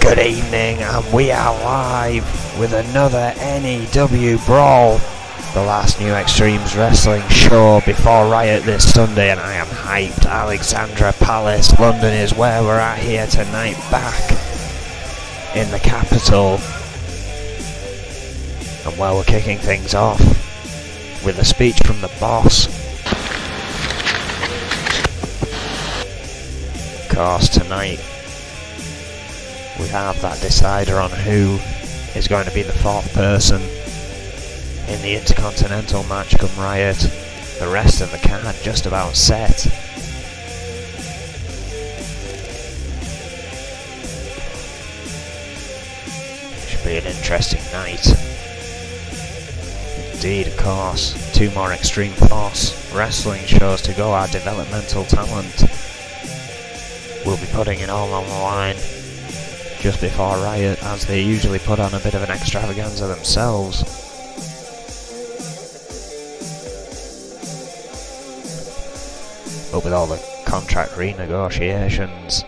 Good evening, and we are live with another N.E.W. Brawl, the last new Extremes Wrestling show before Riot this Sunday, and I am hyped. Alexandra Palace, London is where we're at here tonight, back in the capital. And well, we're kicking things off with a speech from the boss. Of course, tonight we have that decider on who is going to be the fourth person in the Intercontinental match come Riot. The rest of the card just about set. Should be an interesting night. Indeed, of course. Two more Extreme Force Wrestling shows to go. Our developmental talent will be putting it all on the line just before Riot, as they usually put on a bit of an extravaganza themselves. But with all the contract renegotiations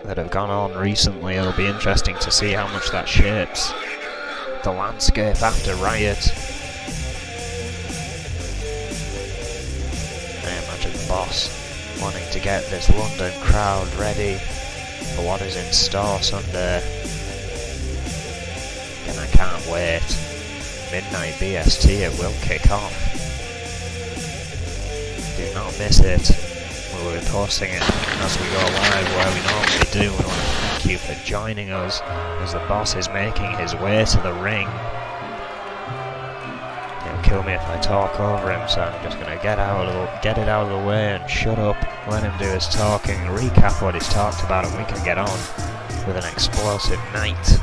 that have gone on recently, it'll be interesting to see how much that shapes the landscape after Riot. I imagine the boss wanting to get this London crowd ready for what is in store Sunday. And I can't wait. Midnight BST, it will kick off. Do not miss it. We'll be posting it as we go live where we normally do. We want to thank you for joining us as the boss is making his way to the ring. He'll kill me if I talk over him, so I'm just going to get it out of the way and shut up, let him do his talking, recap what he's talked about, and we can get on with an explosive night.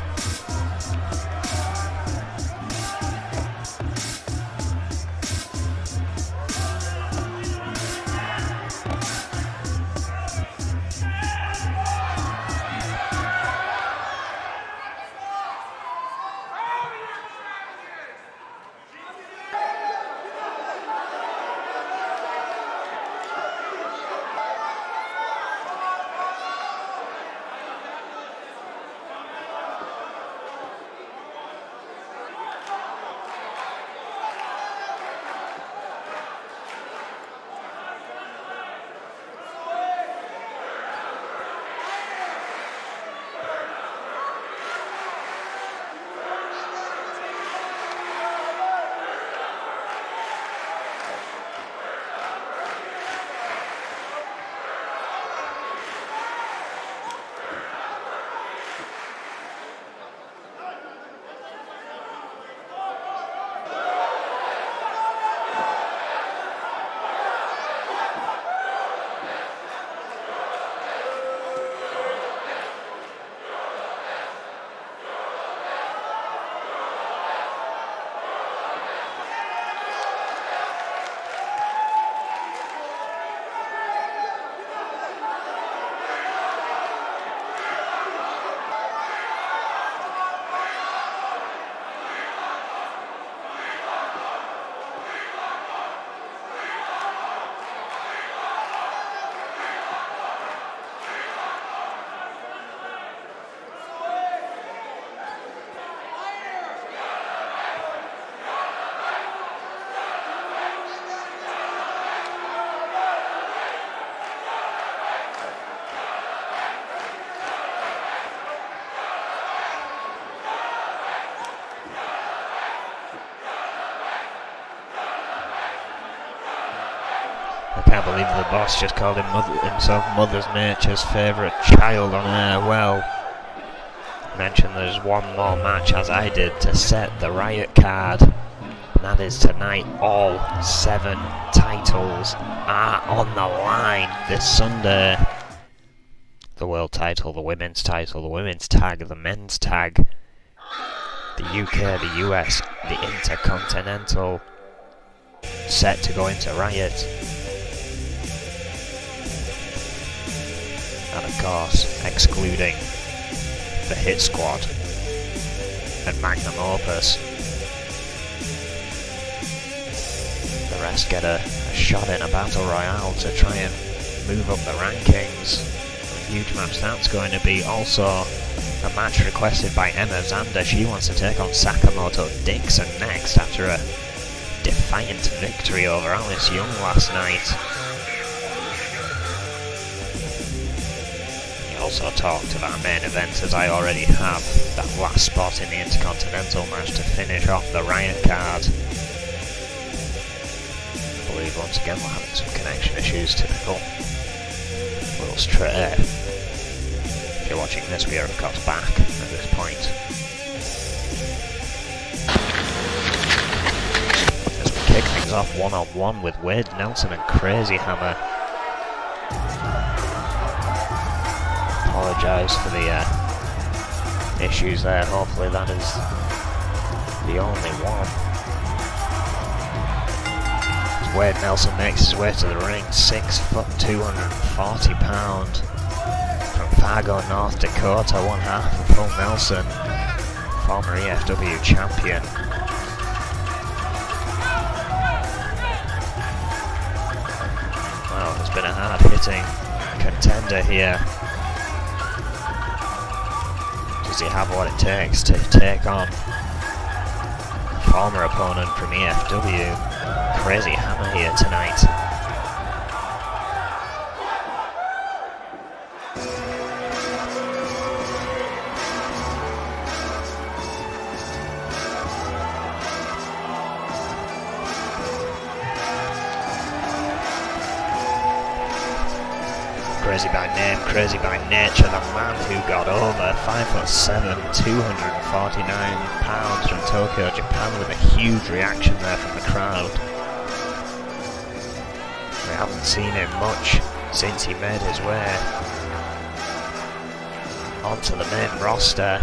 I can't believe the boss just called himself Mother's Nature's favourite child on air. Well, mentioned there's one more match, as I did, to set the Riot card. And that is tonight. All 7 titles are on the line this Sunday. The world title, the women's tag, the men's tag, the UK, the US, the Intercontinental, set to go into Riot. And of course, excluding the Hit Squad and Magnum Opus. The rest get a shot in a battle royale to try and move up the rankings. huge match that's going to be. Also, a match requested by Emma Zander. She wants to take on Sakamoto Dixon next after a defiant victory over Alice Young last night. We also talked about main event, as I already have that last spot in the Intercontinental match to finish off the Riot card. I believe once again we're having some connection issues, typical. Little stray. If you're watching this, we are of course back at this point. As we kick things off one-on-one with Wade Nelson and Crazy Hammer. Apologise for the issues there, hopefully that is the only one. As Wade Nelson makes his way to the ring, 6 foot 240 pound. From Fargo, North Dakota, one half of Full Nelson, former EFW champion. Well, there's been a hard-hitting contender here. Does he have what it takes to take on former opponent from EFW, Crazy Hammer, here tonight? Crazy by name, crazy by nature, the man who got over 5'7", 249 pounds from Tokyo, Japan, with a huge reaction there from the crowd. We haven't seen him much since he made his way onto the main roster.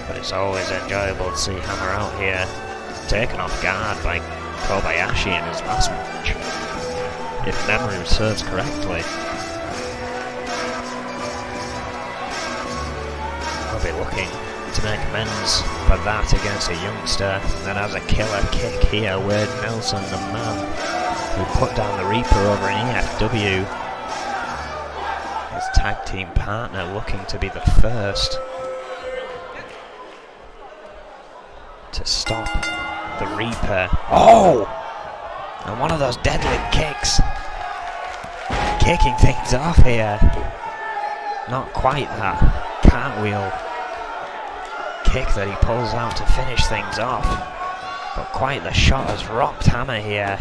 But it's always enjoyable to see Hammer out here, taken off guard by Kobayashi in his last match, if memory serves correctly. I'll be looking to make amends for that against a youngster. Then has a killer kick here, Wade Nelson, the man who put down the Reaper over in EFW. His tag team partner looking to be the first to stop the Reaper. Oh! And one of those deadlift kicks. Kicking things off here. Not quite that cartwheel kick that he pulls out to finish things off. But quite the shot has rocked Hammer here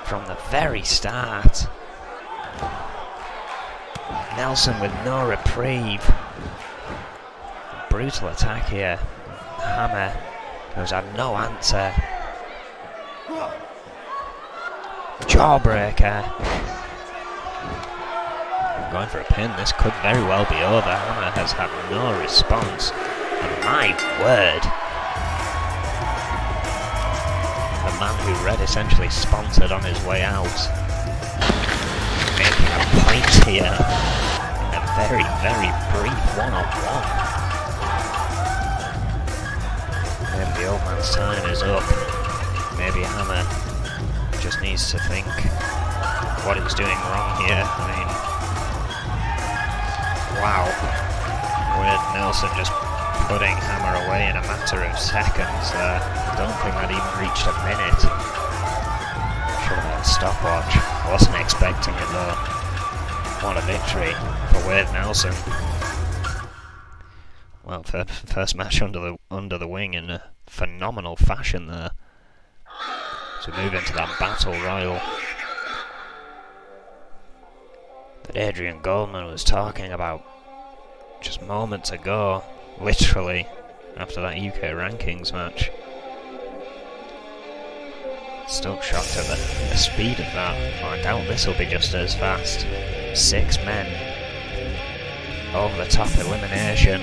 from the very start. Nelson with no reprieve. Brutal attack here. Hammer, who's had no answer. Jawbreaker. Going for a pin, this could very well be over. Hammer has had no response. And my word. The man who Red essentially sponsored on his way out. Making a point here in a very, very brief one-on-one. Maybe the old man's time is up. Maybe Hammer just needs to think what he's doing wrong here. I mean, wow. Wade Nelson just putting Hammer away in a matter of seconds there. I don't think that even reached a minute. Should have had a stopwatch. Wasn't expecting it though. What a victory for Wade Nelson. Well, first match under the wing in a phenomenal fashion there. So move into that battle royal that Adrian Goldman was talking about just moments ago, literally after that UK rankings match. Still shocked at the speed of that. I doubt this will be just as fast. 6 men over the top elimination.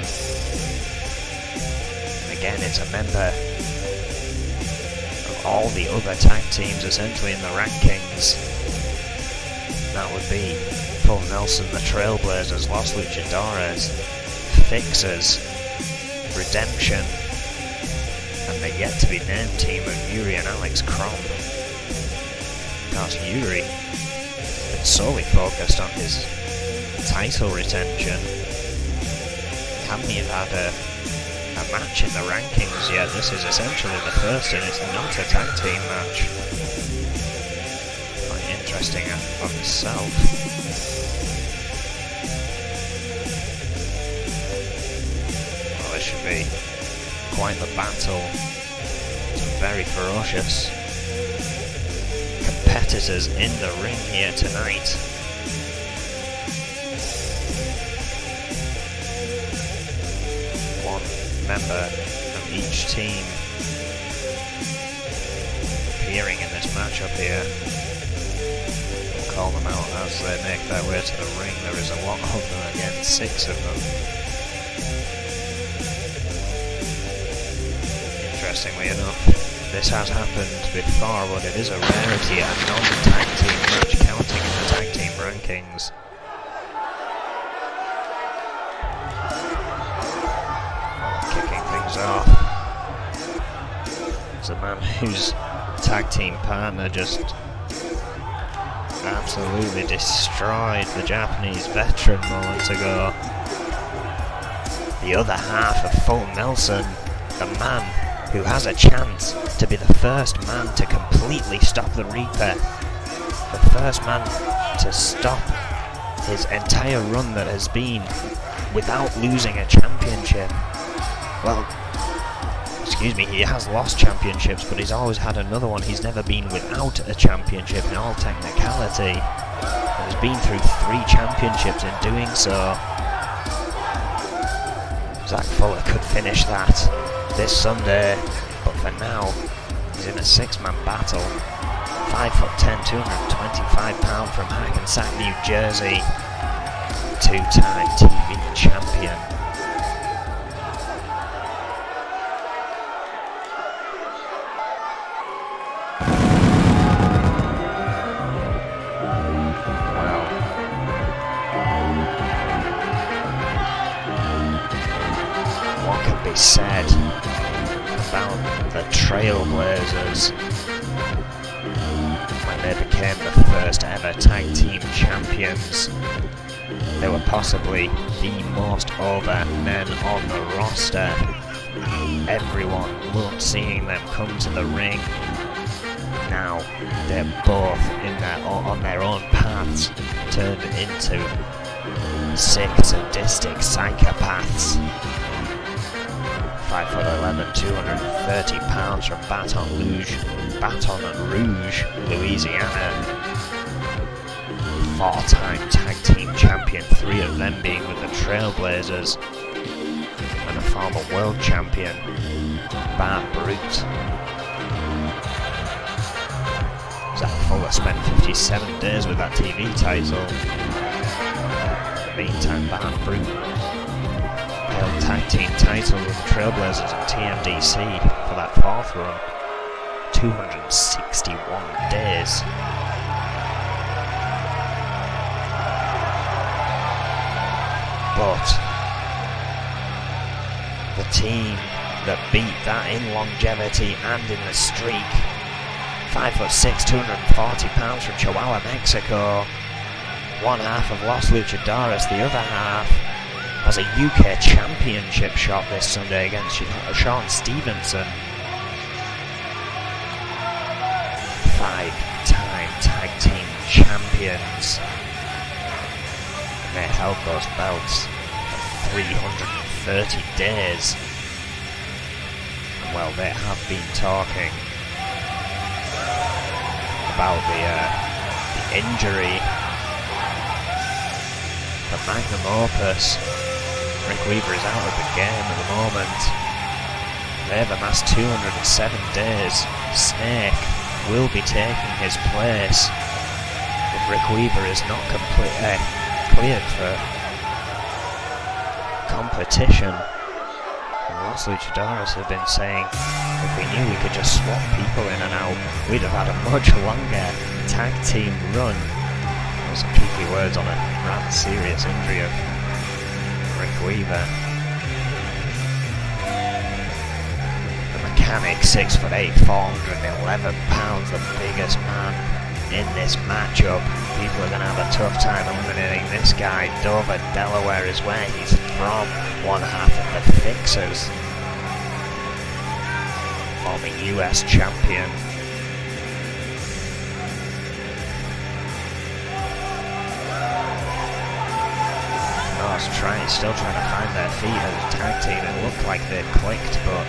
Again, it's a member of all the other tag teams essentially in the rankings. That would be Full Nelson, the Trailblazers, Los Luchadores, Fixers, Redemption, and the yet to be named team of Yuri and Alex Crom. course, Yuri been solely focused on his title retention. He hasn't even had a match in the rankings yet. This is essentially the first, and it's not a tag team match. Quite interesting on itself. Well, this should be quite the battle. Some very ferocious competitors in the ring here tonight. One member of each team appearing in this matchup here. We'll call them out as they make their way to the ring. There is a lot of them again, 6 of them. Interestingly enough, this has happened before, but it is a rarity, a non-tag team match counting in the tag team rankings. Kicking things off. It's a man whose tag team partner just absolutely destroyed the Japanese veteran moments ago. The other half of Full Nelson, the man who has a chance to be the first man to completely stop the Reaper. The first man to stop his entire run that has been without losing a championship. Well, excuse me, he has lost championships, but he's always had another one. He's never been without a championship in all technicality. He's been through 3 championships in doing so. Zach Fuller could finish that this Sunday, but for now, he's in a 6-man battle. 5'10", 225 pound from Hackensack, New Jersey, 2-time TV champion. Well, what can be said about the Trailblazers when they became the first ever tag team champions? They were possibly the most over men on the roster. Everyone loved seeing them come to the ring. Now they're both on their own paths, turned into sick, sadistic psychopaths. 5'11", 230 pounds from Baton Rouge, Louisiana. 4-time tag team champion, 3 of them being with the Trailblazers, and a former world champion, Bart Brute. Zach Fuller spent 57 days with that TV title. In the meantime, Bart Brute held tag team title with the Trailblazers and TMDC for that 4th run. 261 days. But the team that beat that in longevity and in the streak, 5'6", 240 pounds from Chihuahua, Mexico. One half of Los Luchadores, the other half has a UK championship shot this Sunday against Sean Stevenson. 5-time tag team champions. And they held those belts for 330 days. And well, they have been talking about the injury, the magnum opus. Rick Weaver is out of the game at the moment. They have amassed 207 days. Snake will be taking his place if Rick Weaver is not cleared for competition. And Los Luchadores have been saying if we knew we could just swap people in and out, we'd have had a much longer tag team run. Some cheeky words on a rather serious injury of Rick Weaver. The mechanic, 6'8", 411 pounds, the biggest man in this matchup. People are going to have a tough time eliminating this guy. Dover, Delaware is where he's from, one half of the Fixers. Former US champion. Still trying to find their feet as a tag team. It looked like they'd clicked, but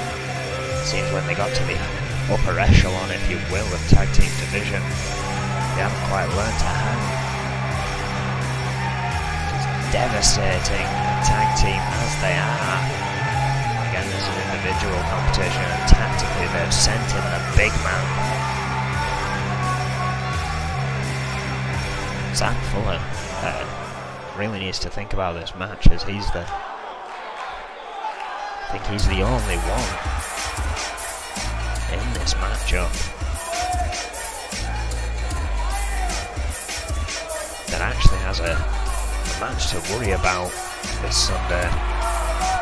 it seems when they got to the upper echelon, if you will, of tag team division, they haven't quite learned to hang. It's devastating a tag team as they are. Again, this is an individual competition, and tactically they've sent in the big man. Zach Fuller really needs to think about this match, as I think he's the only one in this matchup that actually has a match to worry about this Sunday.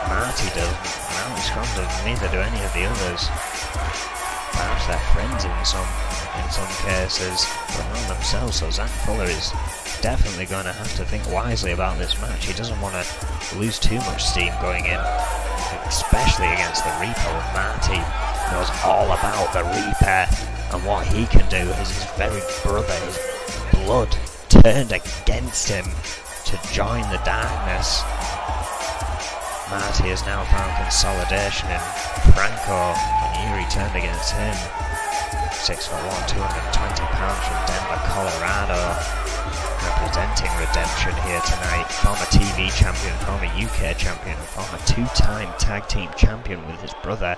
Marty doesn't, and Alex Crom doesn't, neither do any of the others. Perhaps they're friends in some cases, but not themselves, so Zach Fuller is definitely going to have to think wisely about this match. He doesn't want to lose too much steam going in, especially against the Reaper. Marty knows all about the Reaper and what he can do as his very brother, his blood, turned against him to join the darkness. Marty has now found consolidation in Franco, and Erie turned against him. 6'1", 220 pounds from Denver, Colorado. Representing Redemption here tonight, former TV champion, former UK champion, former two-time tag team champion with his brother,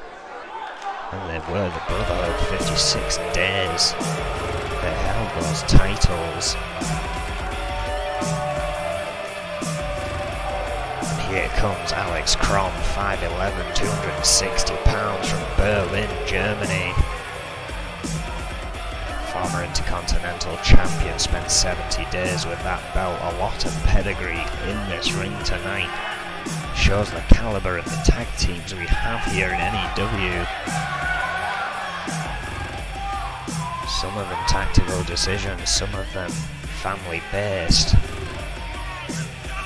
and they were the Brotherhood 56 days. They held those titles. And here comes Alex Crom, 5'11", 260 pounds from Berlin, Germany. Former Intercontinental champion, spent 70 days with that belt. A lot of pedigree in this ring tonight. Shows the caliber of the tag teams we have here in N.E.W. Some of them tactical decisions, some of them family based,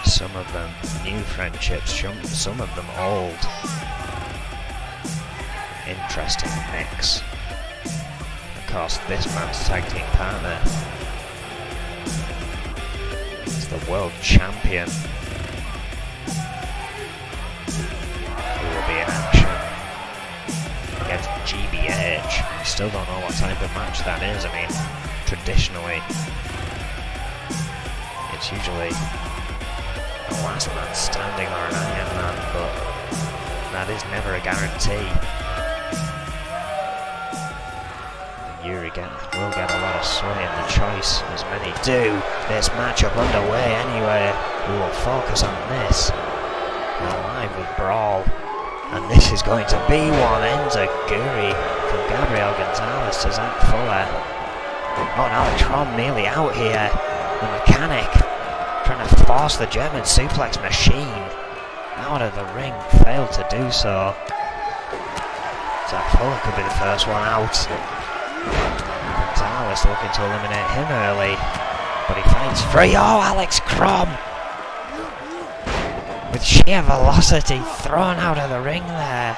some of them new friendships, some of them old. Interesting mix. Of course, this man's tag team partner is the world champion, who will be in action against GBH. I still don't know what type of match that is. I mean, traditionally, it's usually a last man standing or an Iron Man, but that is never a guarantee. Yuri will get a lot of sway in the choice, as many do. This matchup underway anyway. We will focus on this. We're live with Brawl, and this is going to be one. Enziguri from Gabriel Gonzalez to Zach Fuller. Oh, and Alex Crom nearly out here. The mechanic trying to force the German suplex machine out of the ring, failed to do so. Zach Fuller could be the first one out. Gonzalez looking to eliminate him early, but he fights free. Oh, Alex Crom with sheer velocity thrown out of the ring there.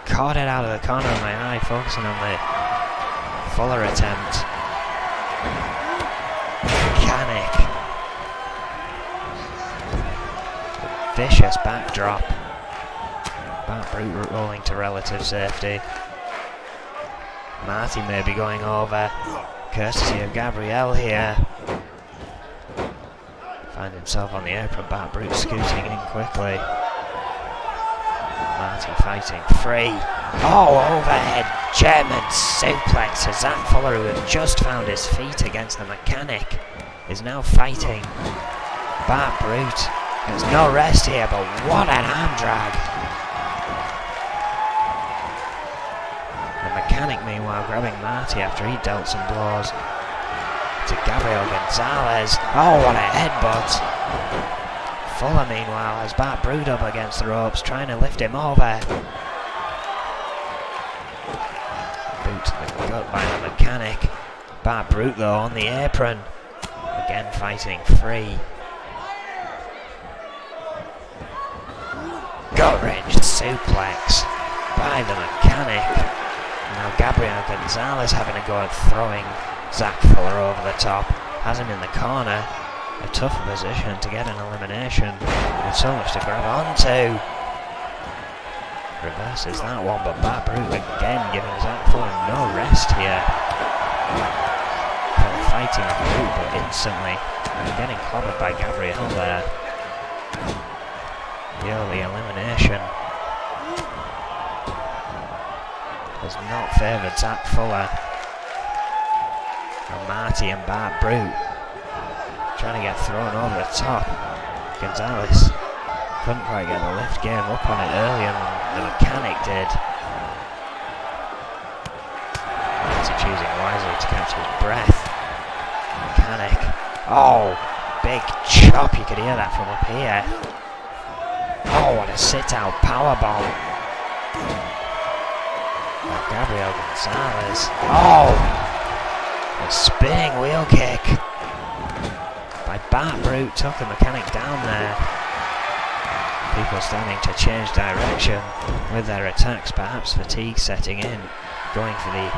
Caught it out of the corner of my eye, focusing on the Fuller attempt. Mechanic. Vicious backdrop. Bart Brute rolling to relative safety. Marty may be going over, courtesy of Gabriel here. Find himself on the apron, Bart Brute scooting in quickly. Marty fighting free. Oh, overhead German suplex to Zach Fuller, who had just found his feet against the mechanic, is now fighting Bart Brute. There's no rest here, but what an arm drag. The mechanic, meanwhile, grabbing Marty after he dealt some blows to Gabriel Gonzalez. Oh, what a headbutt. Fuller, meanwhile, has Bart Brute up against the ropes, trying to lift him over. Boot to the uppercut by the mechanic. Bart Brute though on the apron. Again fighting free. Gut-wrenched suplex by the mechanic. Now Gabriel Gonzalez having a go at throwing Zach Fuller over the top. Has him in the corner. A tough position to get an elimination. With so much to grab onto. Reverses that one, but Bart Brute again giving Zach Fuller no rest here. For the fighting Brute, but instantly getting clobbered by Gabriel there. The early elimination has not favoured Zach Fuller. And Marty and Bart Brute trying to get thrown over the top. Gonzalez couldn't quite get the lift game up on it earlier than the mechanic did. Marty choosing wisely to catch his breath. Mechanic. Oh, big chop. You could hear that from up here. Oh, what a sit-out powerbomb. Gabriel Gonzalez. Oh! A spinning wheel kick by Bart Brute. Took the mechanic down there. People starting to change direction with their attacks. Perhaps fatigue setting in. Going for the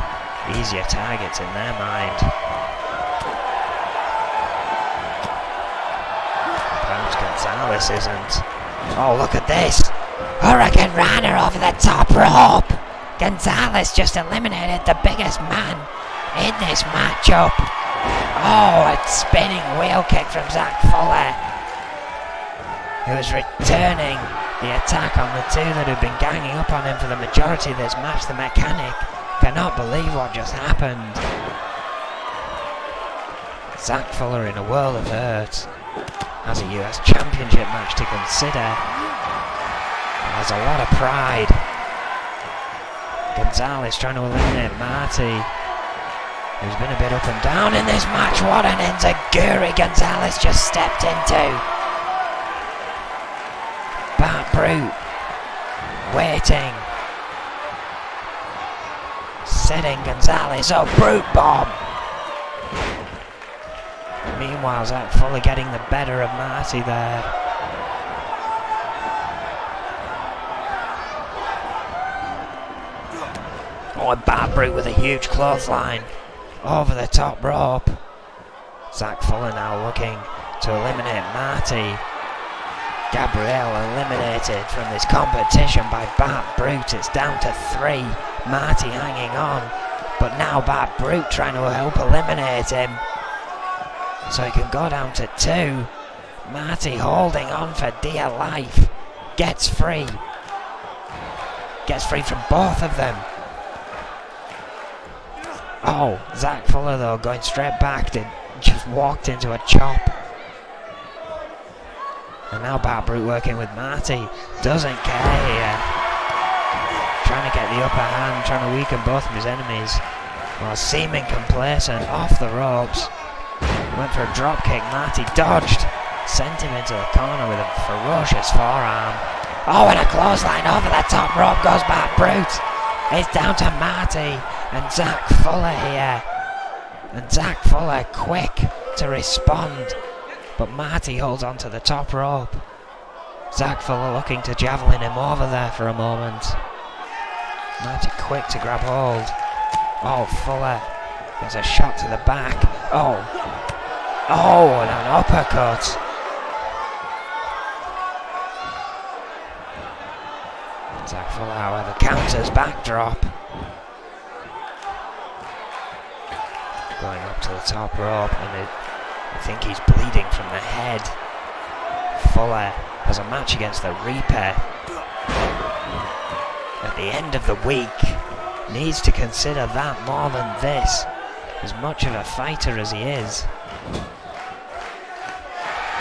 easier targets in their mind. Perhaps Gonzalez isn't. Oh, look at this! Hurricane Rana over the top rope! Gonzalez just eliminated the biggest man in this matchup. Oh, a spinning wheel kick from Zach Fuller, who is returning the attack on the two that have been ganging up on him for the majority of this match. The mechanic cannot believe what just happened. Zach Fuller in a world of hurt. Has a US Championship match to consider. Has a lot of pride. Gonzalez trying to eliminate Marty, who's been a bit up and down in this match. What an enziguri Gonzalez just stepped into. Bart Brute waiting. Setting Gonzalez up. Brute bomb. Meanwhile, Zach Fuller getting the better of Marty there. Oh, and Bart Brute with a huge clothesline over the top rope. Zach Fuller now looking to eliminate Marty. Gabriel eliminated from this competition by Bart Brute. It's down to 3. Marty hanging on, but now Bart Brute trying to help eliminate him, so he can go down to 2. Marty holding on for dear life. Gets free. Gets free from both of them. Oh, Zach Fuller though going straight back. Just walked into a chop. And now Bart Brute working with Marty. Doesn't care here. Trying to get the upper hand. Trying to weaken both of his enemies. While seeming complacent. Off the ropes. Went for a drop kick. Marty dodged. Sent him into the corner with a ferocious forearm. Oh, and a clothesline over the top rope goes Bart Brute. It's down to Marty and Zach Fuller here. And Zach Fuller quick to respond. But Marty holds on to the top rope. Zach Fuller looking to javelin him over there for a moment. Marty quick to grab hold. Oh, Fuller gets a shot to the back. Oh, and an uppercut. Zach Fuller, however, counters backdrop. Going up to the top rope, and I think he's bleeding from the head. Fuller has a match against the Reaper at the end of the week. Needs to consider that more than this. As much of a fighter as he is.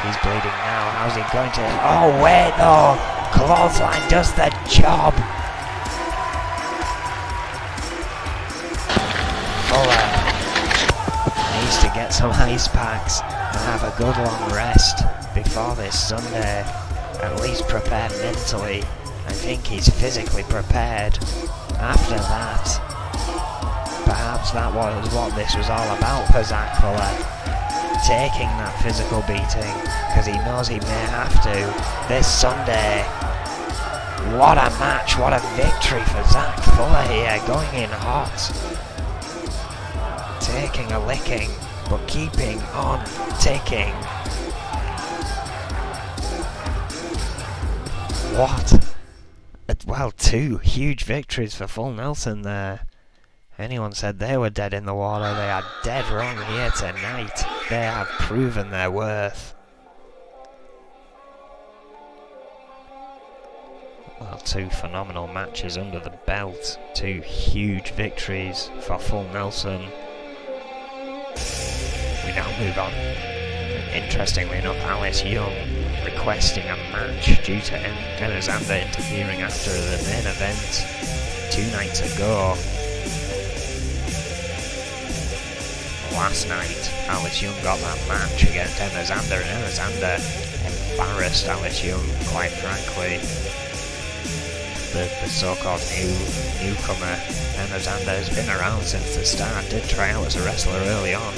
He's bleeding now. How's he going to... Oh, wait, though. Clothesline does the job. Fuller needs to get some ice packs and have a good long rest before this Sunday. At least prepare mentally. I think he's physically prepared. After that, Perhaps that was what this was all about for Zach Fuller. Taking that physical beating, because he knows he may have to this Sunday. What a match, what a victory for Zach Fuller here, going in hot. Taking a licking, but keeping on ticking. What? Well, 2 huge victories for Full Nelson there. Anyone said they were dead in the water, they are dead wrong here tonight. They have proven their worth. Well, 2 phenomenal matches under the belt. 2 huge victories for Full Nelson. We now move on. Interestingly enough, Alice Young requesting a match due to N.E.W interfering after the main event 2 nights ago. Last night, Alice Young got that match against N.E.W, and N.E.W embarrassed Alice Young, quite frankly. The so-called newcomer, N.E.W, has been around since the start, did try out as a wrestler early on.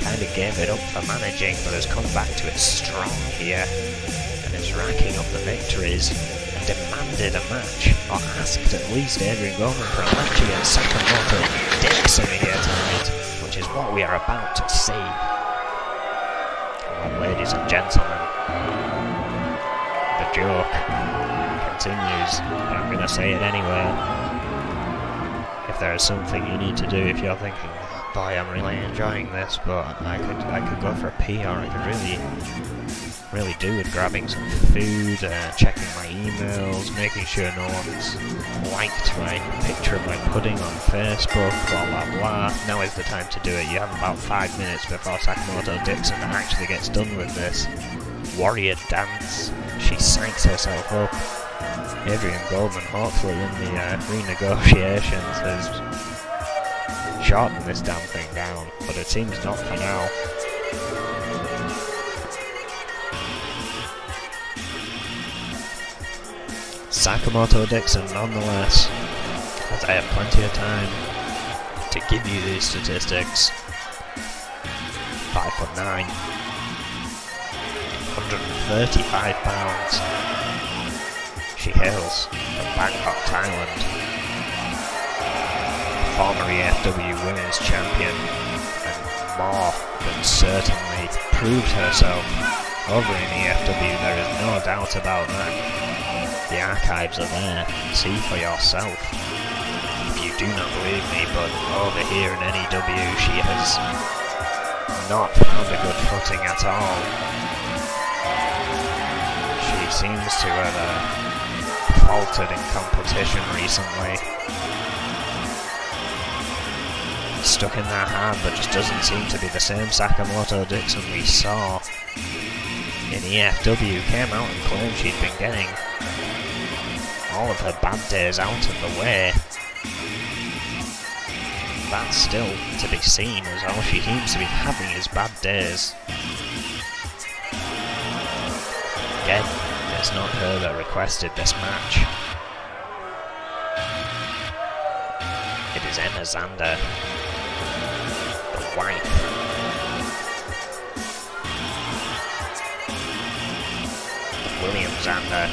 Kind of gave it up for managing, but has come back to it strong here, and is racking up the victories, and demanded a match, or asked at least Adrian Gorman for a match against Sakamoto Dixon here tonight, which is what we are about to see. Well, ladies and gentlemen, the joke continues, but I'm going to say it anyway. If there is something you need to do, if you're thinking, boy, I'm really enjoying this, but I could go for a pee, or I could really do with grabbing some food, checking my emails, making sure no one's liked my picture of my pudding on Facebook, blah blah blah. Now is the time to do it. You have about 5 minutes before Sakamoto Dixon actually gets done with this warrior dance. She psychs herself up. Adrian Goldman, hopefully in the renegotiations, has shortened this damn thing down, but it seems not for now. Sakamoto Dixon, nonetheless, as I have plenty of time to give you these statistics. 5'9", 135 pounds. She hails from Bangkok, Thailand. Former E.F.W. Women's Champion, and more than certainly proved herself over in E.F.W. There is no doubt about that. The archives are there. See for yourself. If you do not believe me, but over here in N.E.W. she has not found a good footing at all. She seems to have faltered in competition recently. Stuck in that hand, but just doesn't seem to be the same Sakamoto Dixon we saw in EFW. Came out and claimed she'd been getting all of her bad days out of the way. That's still to be seen, as all she seems to be having is bad days. Again, it's not her that requested this match. It is Emma Zander, the wife of William Zander,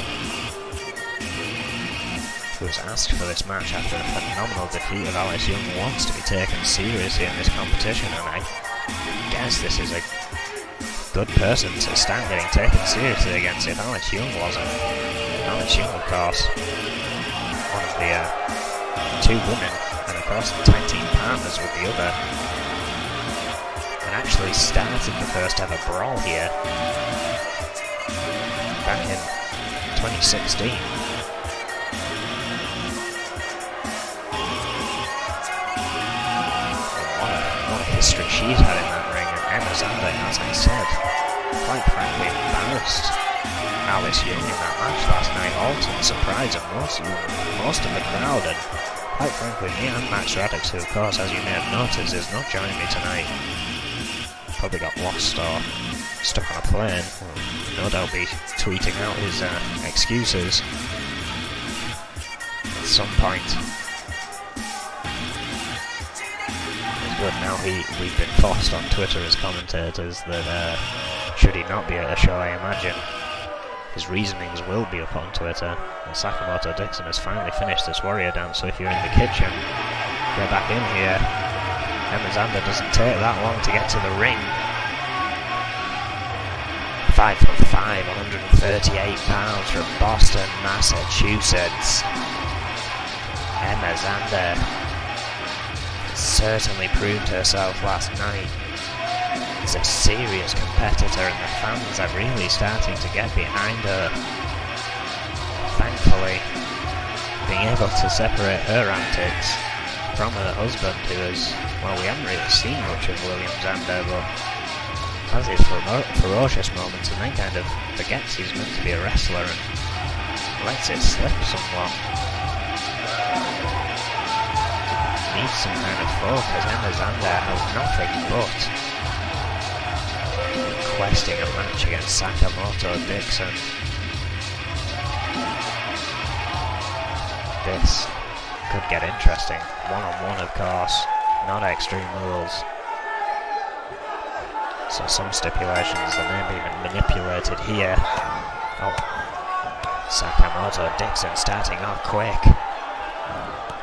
who was asked for this match after a phenomenal defeat of Alice Young, wants to be taken seriously in this competition, and I guess this is a good person to start getting taken seriously against if Alice Young wasn't. Alice Young, of course, one of the 2 women, and of course tag team partners with the other, and actually started the first ever Brawl here back in 2016. What a history she's had in that ring, and Emma Zander, as I said, quite frankly embarrassed Alice Young in that match last night, all to the surprise of most of the crowd, and quite frankly me and Max Radix, who of course, as you may have noticed, is not joining me tonight. Probably got lost or stuck on a plane. No doubt be tweeting out his excuses at some point. good. Now we've been forced on Twitter as commentators that should he not be at a show, I imagine his reasonings will be up on Twitter. And Sakamoto Dixon has finally finished this warrior dance, so if you're in the kitchen, get back in here. Emma Zander doesn't take that long to get to the ring. 5'5", 138 pounds from Boston, Massachusetts. Emma Zander certainly proved herself last night. Is a serious competitor, and the fans are really starting to get behind her. Thankfully, being able to separate her antics from her husband, who is, well, we haven't really seen much of William Zander, but has his ferocious moments and then kind of forgets he's meant to be a wrestler and lets it slip somewhat. Needs some kind of focus. Emma Zander has nothing but requesting a match against Sakamoto Dixon. This could get interesting. One-on-one, of course, not Extreme Rules. So some stipulations that may be manipulated here. Oh, Sakamoto Dixon starting off quick.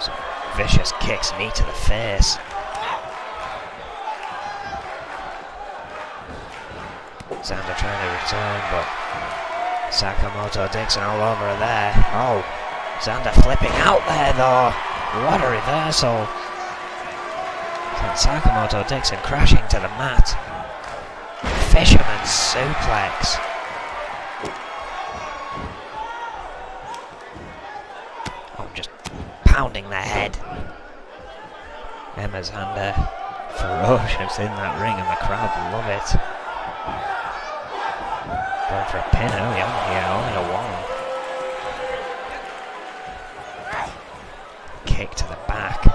Some vicious kicks, knee to the face. Zander trying to return, but Sakamoto Dixon all over her there. Oh, Zander flipping out there though. What a reversal. Sakamoto Dixon crashing to the mat. Fisherman's suplex. Oh, just pounding the head. Emma Zander ferocious in that ring, and the crowd love it. Going for a pin early on here, only a one. Kick to the back.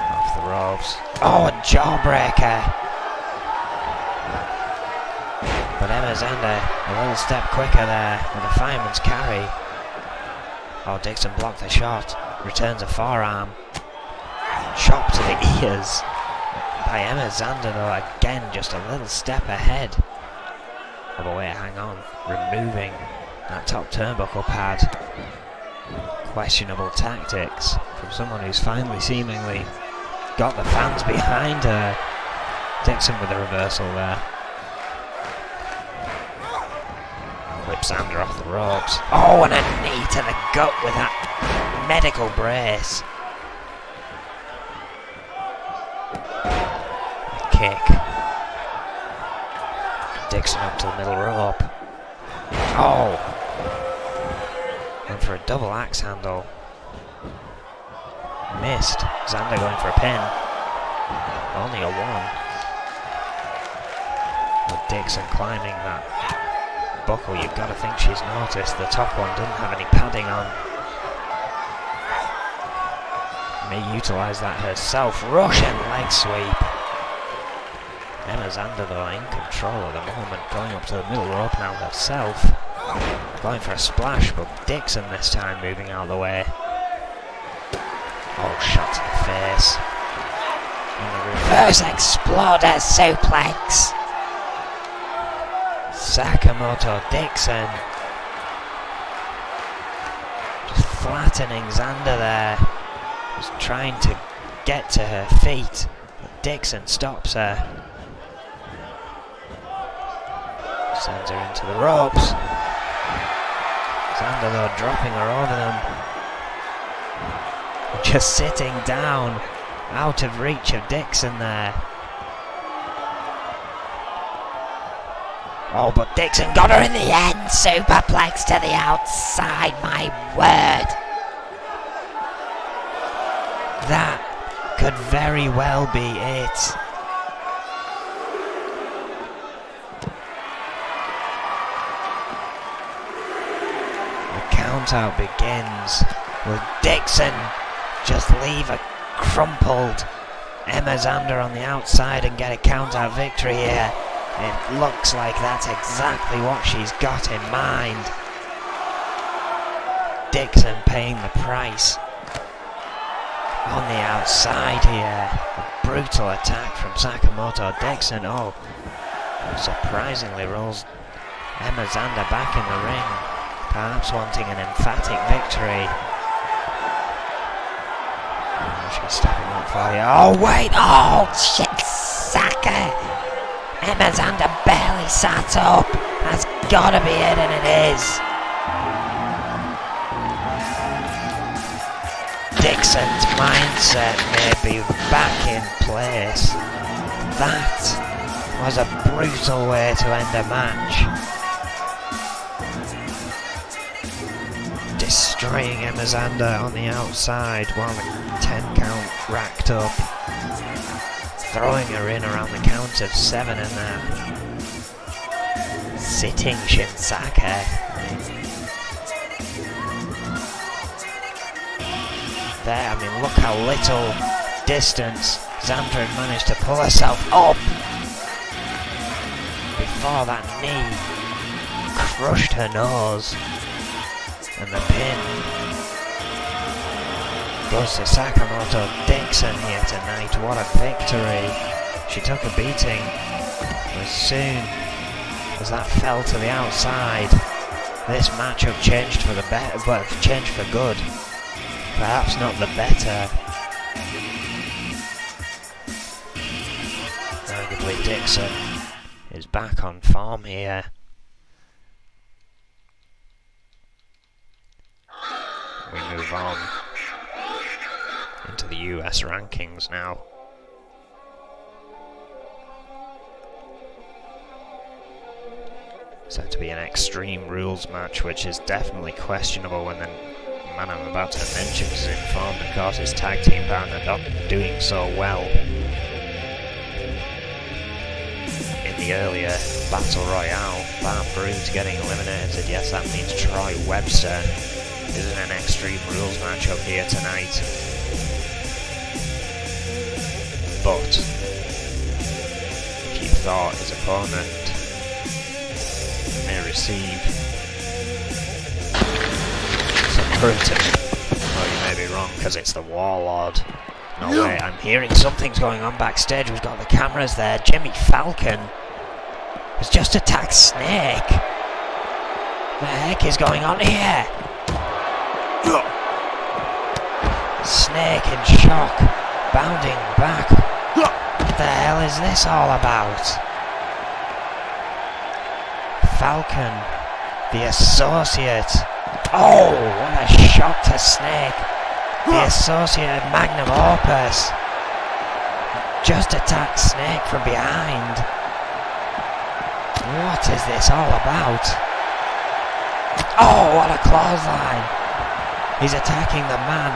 Off the ropes. Oh, a jawbreaker! But Emma Zander a little step quicker there with a fireman's carry. Oh, Dixon blocked the shot. Returns a forearm. Chop to the ears. By Emma Zander though, again just a little step ahead. Oh, but wait, hang on. Removing that top turnbuckle pad. Questionable tactics from someone who's finally seemingly got the fans behind her. Dixon with a reversal there. Whips Zander off the ropes. Oh, and a knee to the gut with that medical brace. Kick. Dixon up to the middle rope. Oh! Went for a double axe handle. Missed. Zander going for a pin. Only a one. With Dixon climbing that buckle, you've got to think she's noticed the top one didn't have any padding on. May utilise that herself. Russian leg sweep. Emma Zander though in control at the moment, going up to the middle rope now herself. Going for a splash, but Dixon this time moving out of the way. Oh, shot to the face. And the reverse exploder suplex. Sakamoto Dixon just flattening Zander there. Just trying to get to her feet. But Dixon stops her. Sends her into the ropes. Zander though dropping her over them. Just sitting down, out of reach of Dixon there. Oh, but Dixon got her in the end. Superplex to the outside, my word. That could very well be it. Count-out begins with Dixon just leave a crumpled Emma Zander on the outside and get a count-out victory here. It looks like that's exactly what she's got in mind. Dixon paying the price. On the outside here, a brutal attack from Sakamoto. Dixon, oh, surprisingly rolls Emma Zander back in the ring, perhaps wanting an emphatic victory. Oh, she's stepping up for you. Oh wait, oh shit, Saka! Emma Zander barely sat up. That's gotta be it, and it is. Dixon's mindset may be back in place. That was a brutal way to end a match. Destroying Emma Zander on the outside while the 10 count racked up. Throwing her in around the count of 7 and that. Sitting Shinsaka. There, I mean, look how little distance Zander managed to pull herself up before that knee crushed her nose, and the pin goes to Sakamoto Dixon here tonight. What a victory! She took a beating as soon as that fell to the outside. This matchup changed for the better, but changed for good. Perhaps not the better. Arguably Dixon is back on form here. We move on into the US rankings now. Said to be an Extreme Rules match, which is definitely questionable when the man I'm about to mention is in form, because his tag team partner not doing so well in the earlier Battle Royale. Bart Brute getting eliminated. Yes, that means Troy Webster is in an Extreme Rules matchup here tonight. But if you thought his opponent may receive well, you may be wrong, because it's the Warlord. No way, I'm hearing something's going on backstage. We've got the cameras there. Jimmy Falcon has just attacked Snake. What the heck is going on here? Snake in shock, bounding back. What the hell is this all about? Falcon, the associate. Oh, what a shot to Snake. The associate magnum opus just attacked Snake from behind. What is this all about? Oh, what a clothesline. He's attacking the man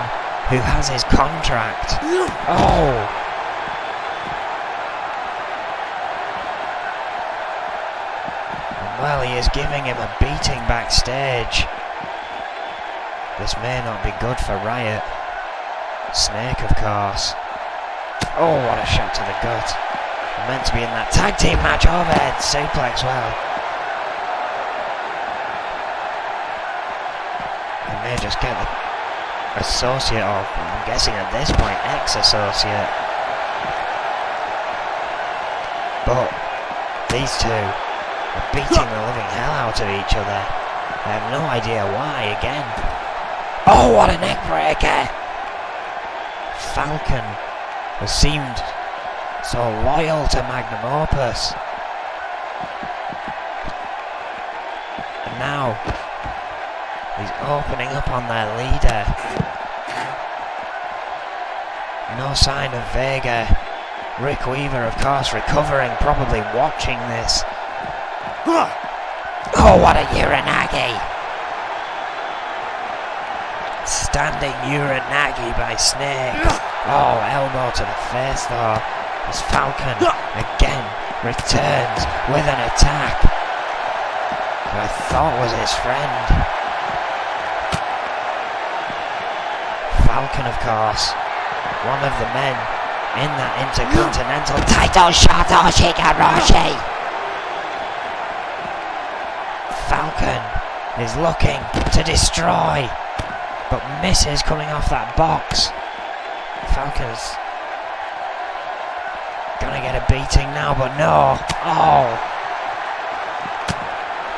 who has his contract. Oh. Well, he is giving him a beating backstage. This may not be good for Riot. Snake, of course. Oh, what a shot to the gut. Meant to be in that tag team match. Overhead suplex, well. He may just get the associate, or I'm guessing at this point, ex-associate. But these two are beating the living hell out of each other. I have no idea why, again. Oh, what a neck breaker! Falcon has seemed so loyal to Magnum Opus. And now he's opening up on their leader. No sign of Vega. Rick Weaver, of course, recovering, probably watching this. Oh, what a Uranagi! Standing Uranagi by Snake. Oh, elbow to the face though, as Falcon again returns with an attack who I thought was his friend. Falcon, of course, one of the men in that Intercontinental title shot. Oh, Shikarashi! Falcon is looking to destroy but misses coming off that box. Falcon's gonna get a beating now, but no. Oh!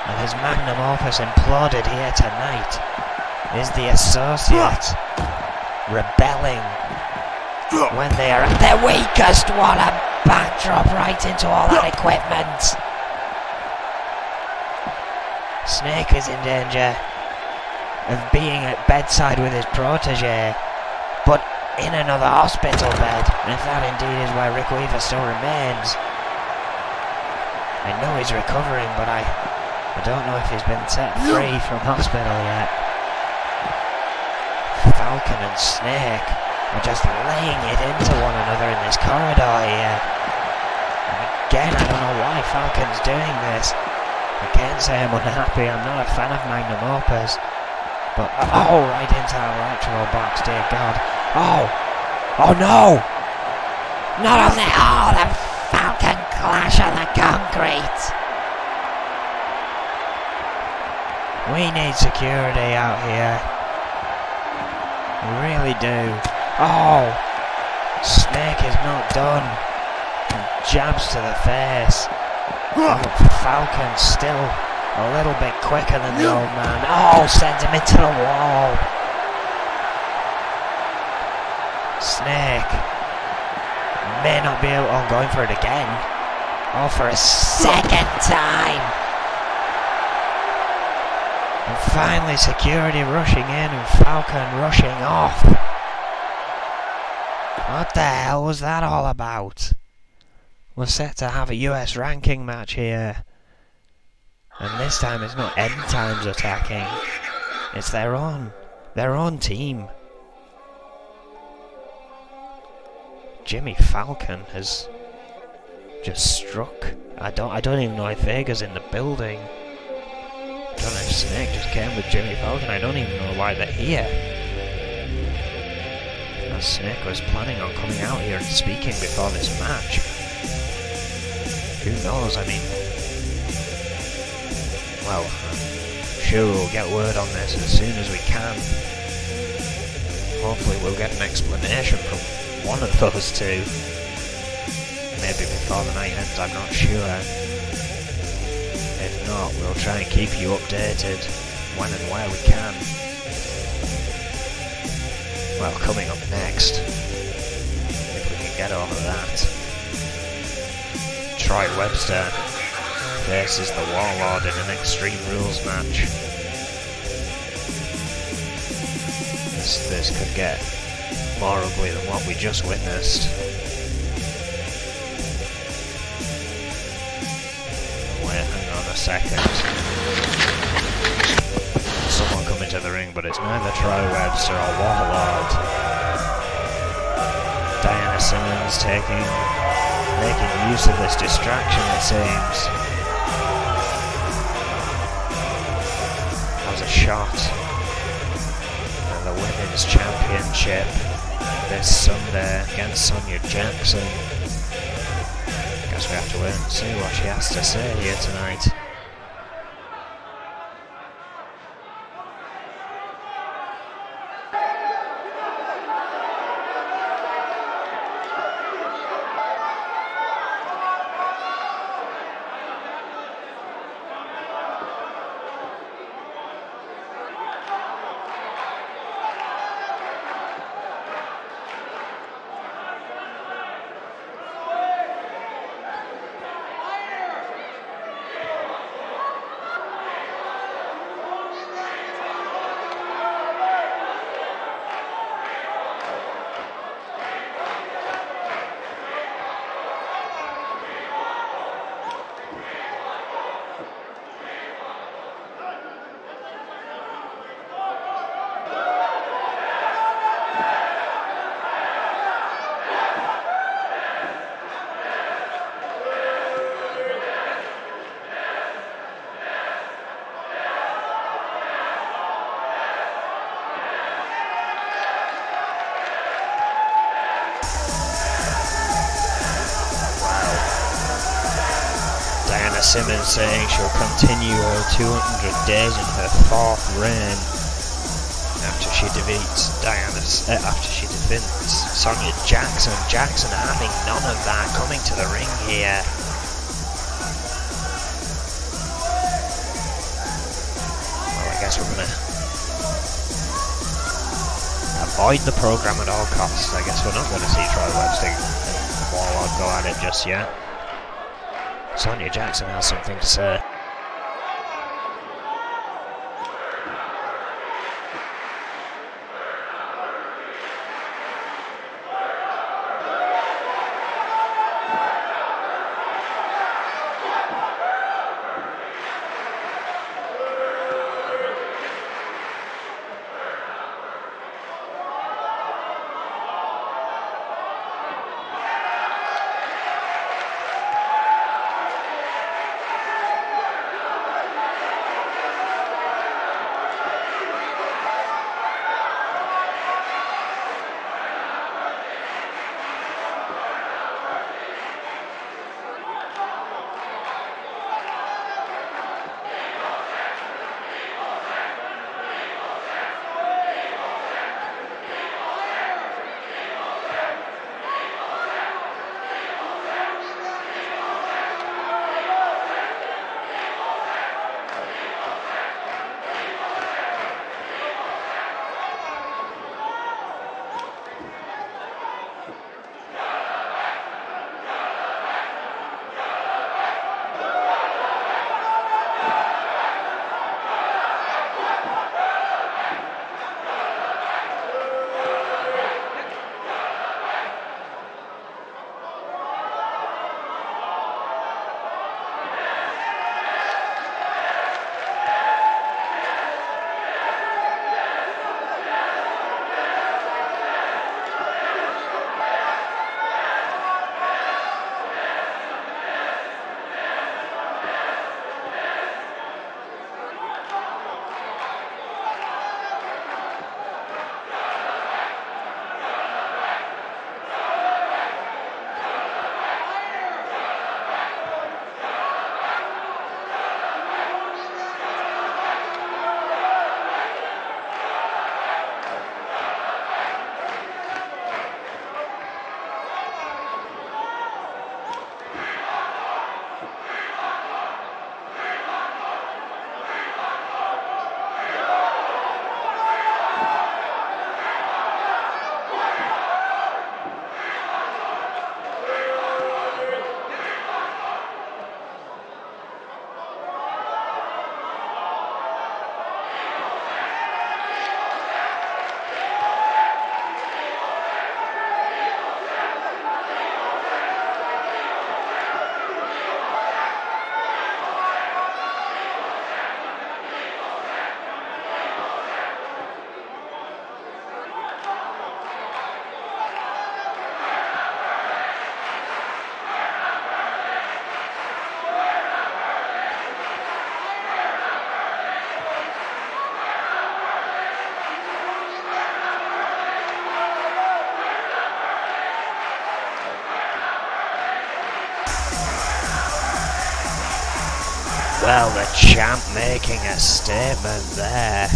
And his magnum opus imploded here tonight. Is the associate rebelling when they are at their weakest? What a backdrop right into all that equipment. Snake is in danger of being at bedside with his protege, but in another hospital bed, and if that indeed is where Rick Weaver still remains. I know he's recovering, but I don't know if he's been set free from hospital yet. Falcon and Snake are just laying it into one another in this corridor here. And again, I don't know why Falcon's doing this. I can't say I'm unhappy, I'm not a fan of magnum opus. But, oh, right into that electrical box, dear God. Oh! Oh no! Not on the... Oh, the Falcon clash on the concrete! We need security out here. We really do. Oh! Snake is not done. And jabs to the face. Oh, Falcon still a little bit quicker than the old man. Oh, sends him into the wall. Snake may not be able... Oh, going for it again. Oh, for a second time. And finally security rushing in and Falcon rushing off. What the hell was that all about? We're set to have a US ranking match here. And this time it's not End Times attacking. It's their own team. Jimmy Falcon has just struck. I don't even know if Vega's in the building. I don't know if Snake just came with Jimmy Falcon. I don't even know why they're here. As Snake was planning on coming out here and speaking before this match. Who knows, I mean... Well, I'm sure we'll get word on this as soon as we can. Hopefully we'll get an explanation from one of those two. Maybe before the night ends, I'm not sure. If not, we'll try and keep you updated when and where we can. Well, coming up next, if we can get all of that, Troy Webster faces the Warlord in an Extreme Rules match. This could get more ugly than what we just witnessed. Wait, hang on a second. Someone coming to the ring, but it's neither Troy Webster or Warlord. Diana Simmons making use of this distraction, it seems. Has a shot at the Women's Championship this Sunday against Sonia Jackson. Guess we have to wait and see what she has to say here tonight. Simmons saying she'll continue her 200 days in her 4th reign after she defeats Sonya Jackson. Jackson having none of that, coming to the ring here. Well, I guess we're gonna avoid the program at all costs. I guess we're not going to see Troy Webster and Warlord go at it just yet. Sonya Jackson has something to say. Well, the champ making a statement there.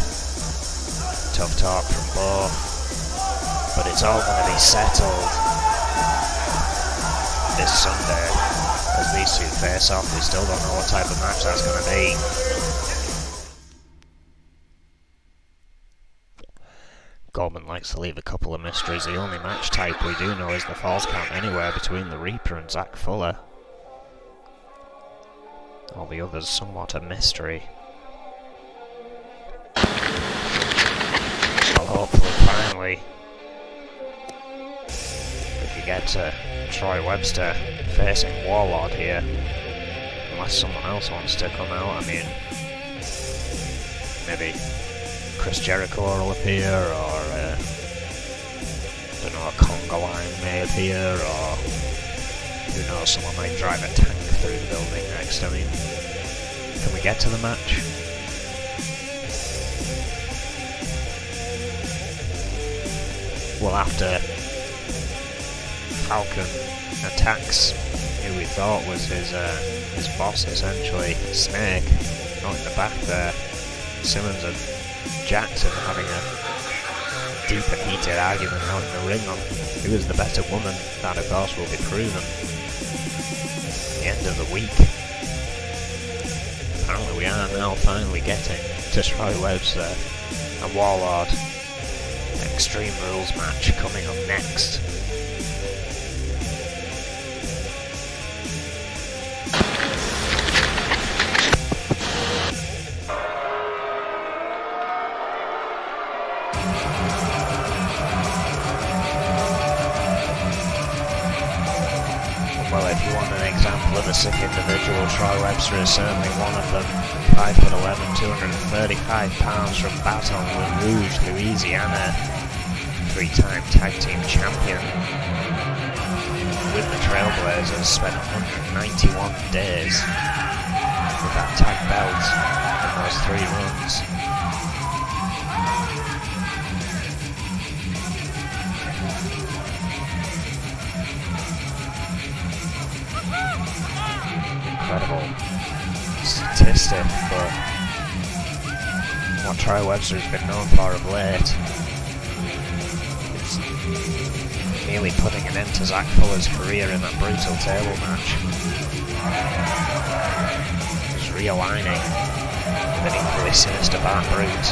Tough talk from both, but it's all going to be settled this Sunday as these two face off. We still don't know what type of match that's going to be. Goldman likes to leave a couple of mysteries. The only match type we do know is the Falls Count Anywhere between the Reaper and Zach Fuller. All the others somewhat a mystery. Well, hopefully, finally, we could get to Troy Webster facing Warlord here. Unless someone else wants to come out. I mean, maybe Chris Jericho will appear, or I don't know, a conga line may appear, or who knows, someone might drive a tank through the building next. I mean, can we get to the match? Well, after Falcon attacks who we thought was his boss, essentially, Snake, not in the back there, Simmons and Jackson having a deep and heated argument out in the ring on who is the better woman. That of course will be proven at the end of the week. Apparently we are now finally getting to Troy Webster and Warlord. Extreme Rules match coming up next. Well, if you want an example of a sick individual, Troy Webster is certainly one of them. 5'11", 235 pounds from Baton Rouge, Louisiana. 3-time tag team champion. With the Trailblazers, spent 191 days with that tag belt in those 3 runs. Incredible statistic, but what Troy Webster has been known for of late is nearly putting an end to Zach Fuller's career in that brutal table match. He's realigning with an equally sinister Bart Brute.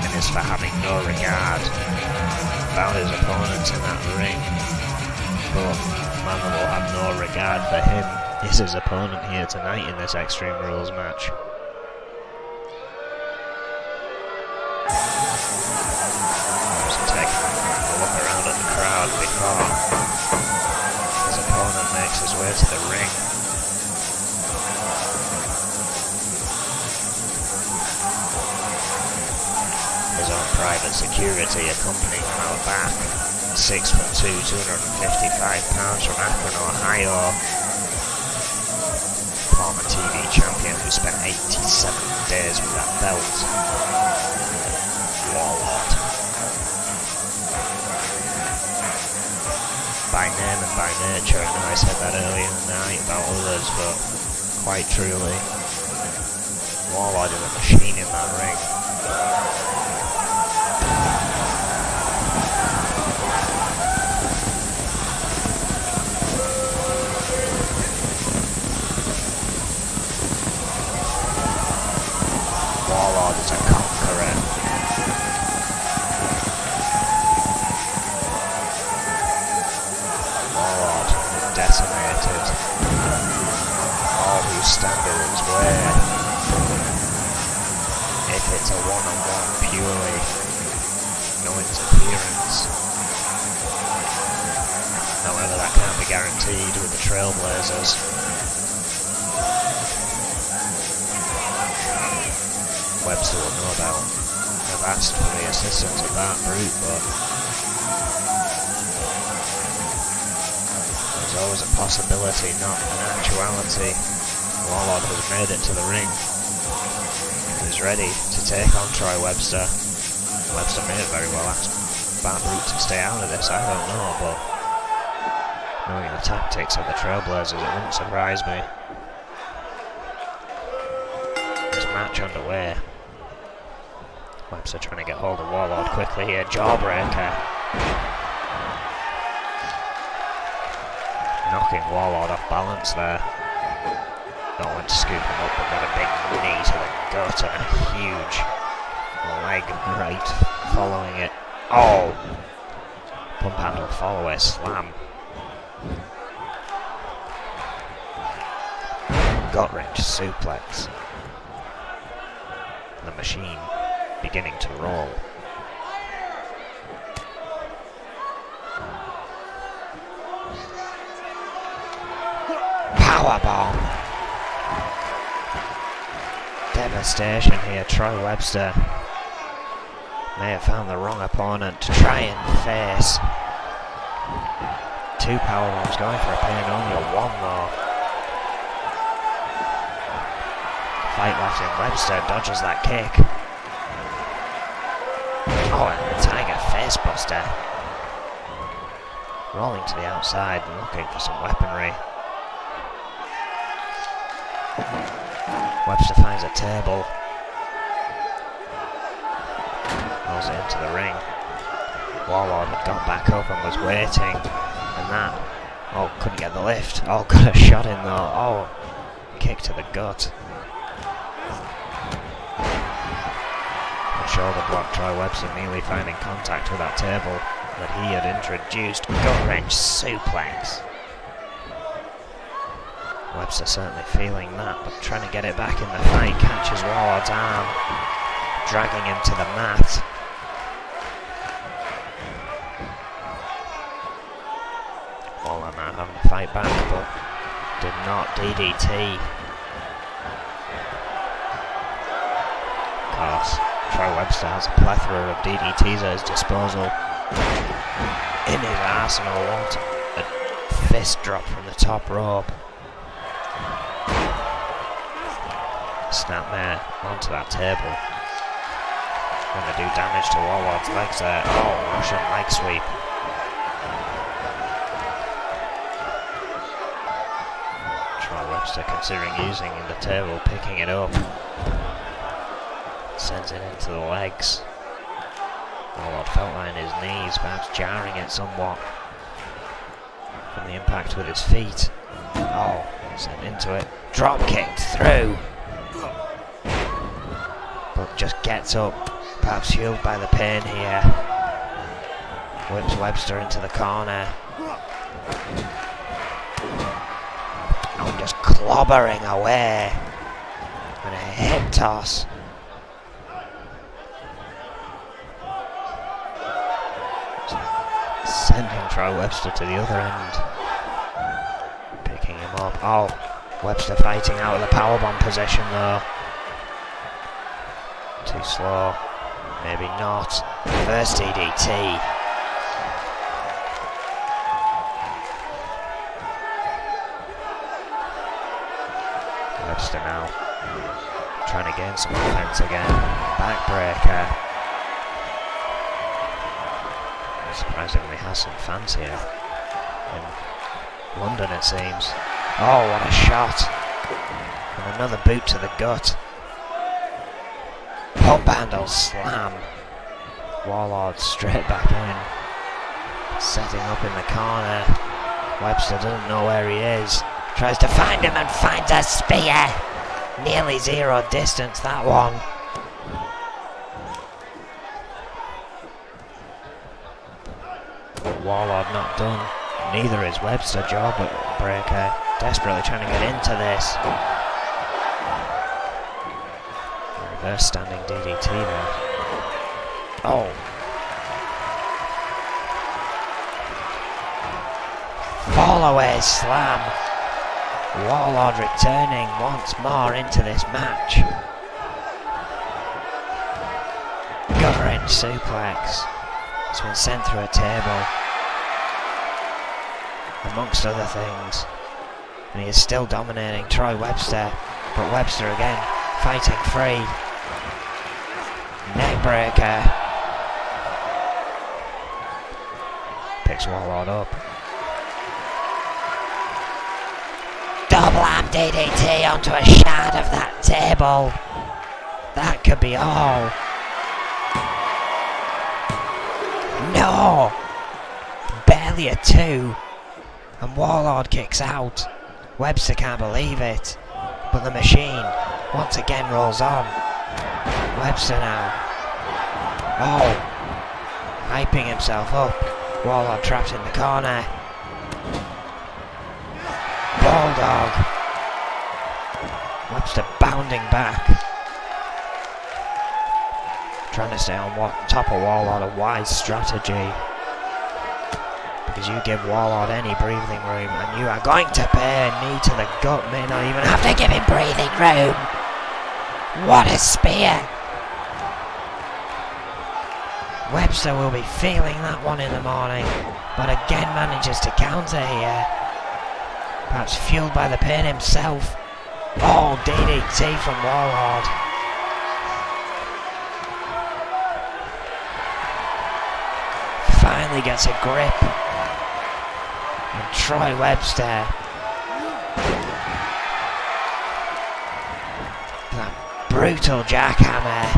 And is for having no regard about his opponents in that ring. But man that will have no regard for him is his opponent here tonight in this Extreme Rules match. Just taking a look around at the crowd before his opponent makes his way to the ring. His own private security accompanying him out back. 6'2", 255 pounds from Akron, Ohio. Former TV champion who spent 87 days with that belt. Warlord. By name and by nature, I know I said that earlier in the night about others, but quite truly, Warlord is a machine in that ring. Warlord is a conqueror. Warlord decimated all who stand in his way. If it's a one-on-one purely, no interference. However, that can't be guaranteed with the Trailblazers. Webster will no doubt have asked for the assistance of Bart Brute, but there's always a possibility, not an actuality. Warlord has made it to the ring and is ready to take on Troy Webster. Webster may very well ask Bart Brute to stay out of this, I don't know, but knowing the tactics of the Trailblazers, it wouldn't surprise me. There's a match underway. Webster trying to get hold of Warlord quickly here, jawbreaker. Knocking Warlord off balance there. Not went to scoop him up, but got a big knee to the gut and a huge leg right following it. Oh! Pump handle follow-away slam. Gut-wrench suplex. The machine beginning to roll. Powerbomb. Devastation here. Troy Webster may have found the wrong opponent to try and face. 2 powerbombs going for a pin, only a 1 though. Fight left in Webster, dodges that kick. Oh, and the Tiger facebuster. Rolling to the outside and looking for some weaponry. Webster finds a table, Throws it into the ring. Warlord had got back up and was waiting. And that. Oh, couldn't get the lift. Oh, got a shot in though. Oh, kick to the gut. The shoulder block. Troy Webster nearly finding contact with that table that he had introduced. Gut wrench suplex. Webster certainly feeling that, but trying to get it back in the fight. Catches Warlord's arm, dragging him to the mat. Warlord now having to fight back, but did not DDT. Of course, Troy Webster has a plethora of DDTs at his disposal. In his arsenal, want a fist drop from the top rope. Snapmare onto that table. Going to do damage to Warlord's legs there. Oh, Russian leg sweep. Troy Webster considering using the table, picking it up. Sends it into the legs. Warlord felt that in his knees, perhaps jarring it somewhat from the impact with his feet. Oh, sent into it. Drop kicked through. But just gets up, perhaps fueled by the pain here. Whips Webster into the corner. And just clobbering away. And a hip toss. Sending Troy Webster to the other end. Picking him up. Oh, Webster fighting out of the powerbomb position though. Too slow. Maybe not. First DDT. Webster now trying to gain some offense again. Backbreaker. Surprisingly has some fans here. In London it seems. Oh, what a shot. And another boot to the gut. Pump handle slam. Warlord straight back in. Setting up in the corner. Webster doesn't know where he is. Tries to find him and finds a spear. Nearly zero distance, that one. Warlord not done. Neither is Webster. Jawbreaker desperately trying to get into this. Reverse standing DDT there. Oh. Fall away slam. Warlord returning once more into this match. Gut wrench suplex. It's been sent through a table. Amongst other things. And he is still dominating Troy Webster. But Webster again fighting free. Neckbreaker. Picks Warlord up. Double arm DDT onto a shard of that table. That could be all. No! Barely a 2. And Warlord kicks out. Webster can't believe it. But the machine once again rolls on. Webster now. Oh. Hyping himself up. Warlord trapped in the corner. Bulldog. Webster bounding back. Trying to stay on top of Warlord, a wise strategy. Because you give Warlord any breathing room and you are going to pay. A knee to the gut, may not even have to give him breathing room. What a spear. Webster will be feeling that one in the morning, but again manages to counter here. Perhaps fueled by the pain himself. Oh, DDT from Warlord. Finally gets a grip. And Troy Webster. That brutal jackhammer.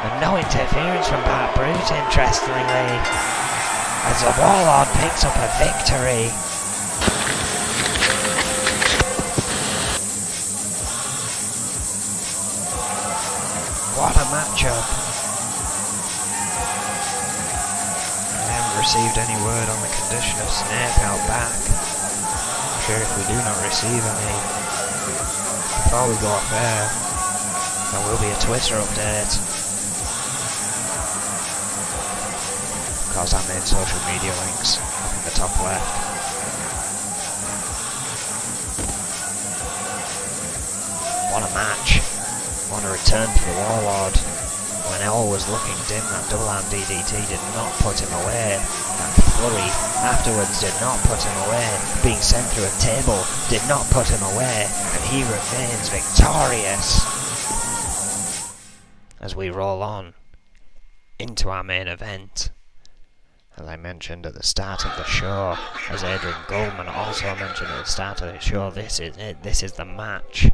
And no interference from Bart Brute, interestingly, as the Warlord picks up a victory. What a matchup. I haven't received any word on the condition of Snake out back. I'm sure if we do not receive any before we go off air, there will be a Twitter update. Of course, I made social media links up in the top left. What a match. What a return for the Warlord. When all was looking dim, that double arm DDT did not put him away. That flurry afterwards did not put him away. Being sent through a table did not put him away. And he remains victorious. As we roll on into our main event. As I mentioned at the start of the show, as Adrian Goldman also mentioned at the start of the show, this is it. This is the match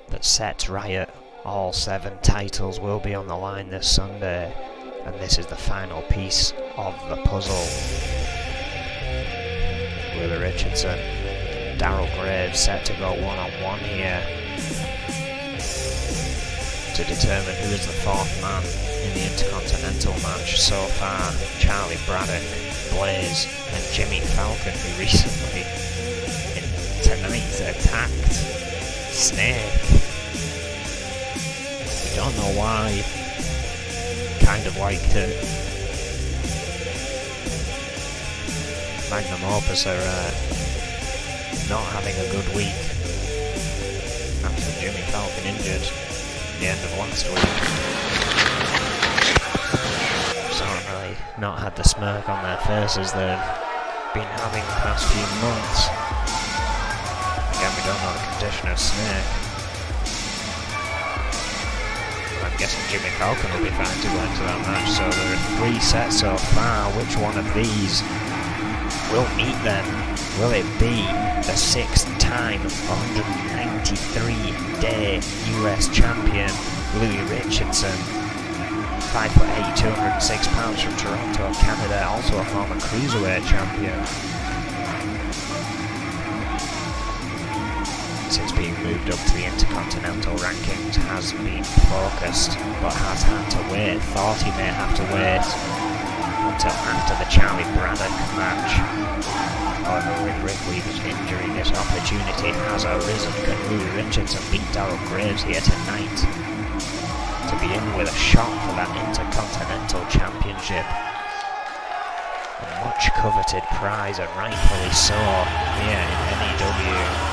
that sets Riot. All 7 titles will be on the line this Sunday, and this is the final piece of the puzzle. Willie Richardson, Daryl Graves set to go one-on-one here to determine who is the 4th man in the Intercontinental match. So far, Charlie Braddock, Blaze and Jimmy Falcon, who recently tonight attacked Snake. I don't know why. Kind of like Magnum Opus are not having a good week after Jimmy Falcon injured at the end of last week. Haven't really not had the smirk on their faces they've been having the past few months. Again, we don't know the condition of Snake. I'm guessing Jimmy Falcon will be fine to go into that match, so there are 3 sets so far. Which one of these will meet them? Will it be the 6th time 193-day US champion Louis Richardson, 5'8", 206 pounds from Toronto, Canada, also a former cruiserweight champion? Since being moved up to the Intercontinental rankings, has been focused, but has had to wait, thought he may have to wait until after the Charlie Braddock match. However, with Rick Weaver's injury, this opportunity has arisen. Can Louis Richardson beat Daryl Graves here tonight to be in with a shot for that Intercontinental Championship? A much coveted prize, and rightfully so, here in N.E.W.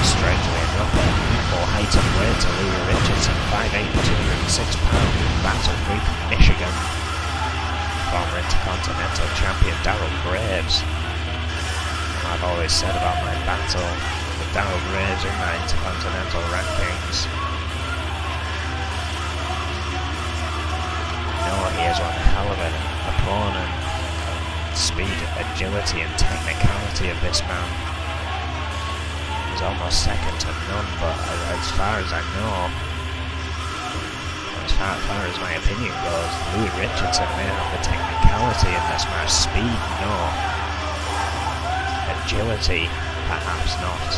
Strangely enough, equal height and weight to Louis Richardson, 5'8", 206 pounds, Battle Creek, Michigan. Former Intercontinental Champion Daryl Graves. I've always said about my battle with Daryl Graves in my Intercontinental rankings. No, he is one hell of an opponent. Speed, agility and technicality of this man is almost second to none, but as far as I know, as far as my opinion goes, Louis Richardson may have the technicality in this match. Speed, no. Agility, perhaps not.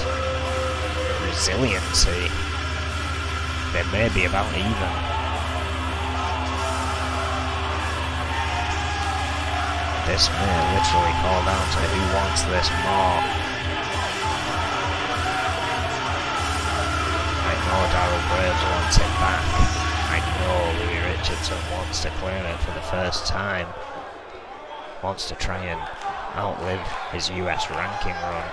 Resiliency, they may be about even. This may literally call down to who wants this more. I know Daryl Graves wants it back. I know Louis Richardson wants to clear it for the first time. Wants to try and outlive his US ranking run.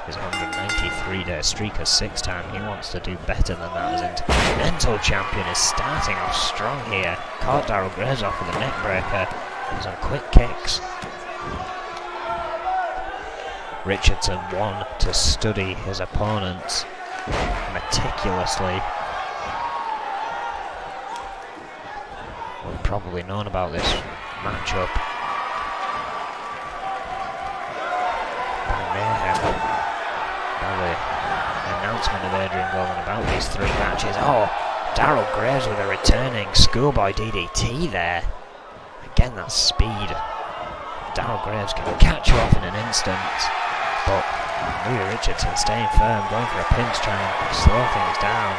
His 193-day streak of 6 time. He wants to do better than that as Intercontinental Champion. Is starting off strong here. Caught Daryl Graves off with a neck breaker. He's on quick kicks. Richardson won to study his opponents meticulously. We've probably known about this matchup by Mayhem. announcement of Adrian Golden about these 3 matches. Oh, Daryl Graves with a returning schoolboy DDT there. Again, that speed. Daryl Graves can catch you off in an instant, but Louis Richardson staying firm, going for a pinch, trying to slow things down.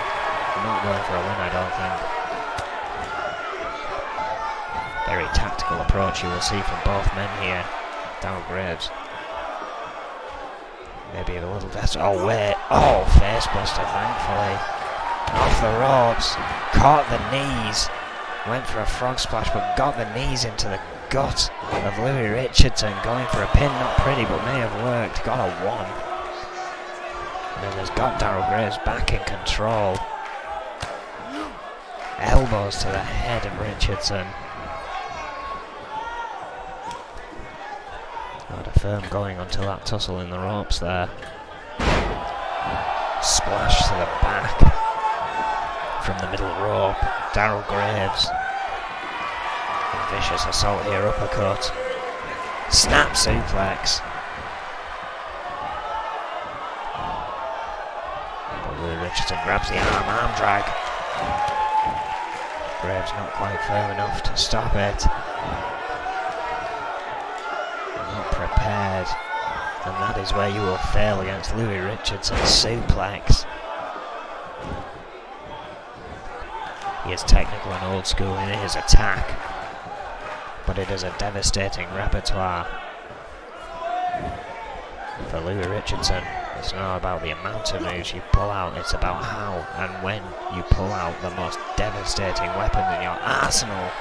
Not going for a win, I don't think. Very tactical approach you will see from both men here. Daryl Graves. Maybe a little desperate. Oh, wait. Oh, facebuster, thankfully. Off the ropes. Caught the knees. Went for a frog splash, but got the knees into the gut of Louis Richardson. Going for a pin. Not pretty, but may have worked. Got a 1. And then there's got Daryl Graves back in control. Elbows to the head of Richardson. Not a firm going until that tussle in the ropes there. Splash to the back from the middle rope. Daryl Graves. Vicious assault here, uppercut. Snap suplex. But Louis Richardson grabs the arm drag. Graves not quite firm enough to stop it. Not prepared. And that is where you will fail against Louis Richardson's suplex. He is technical and old school in his attack, but it is a devastating repertoire. For Louis Richardson, it's not about the amount of moves you pull out, it's about how and when you pull out the most devastating weapons in your arsenal.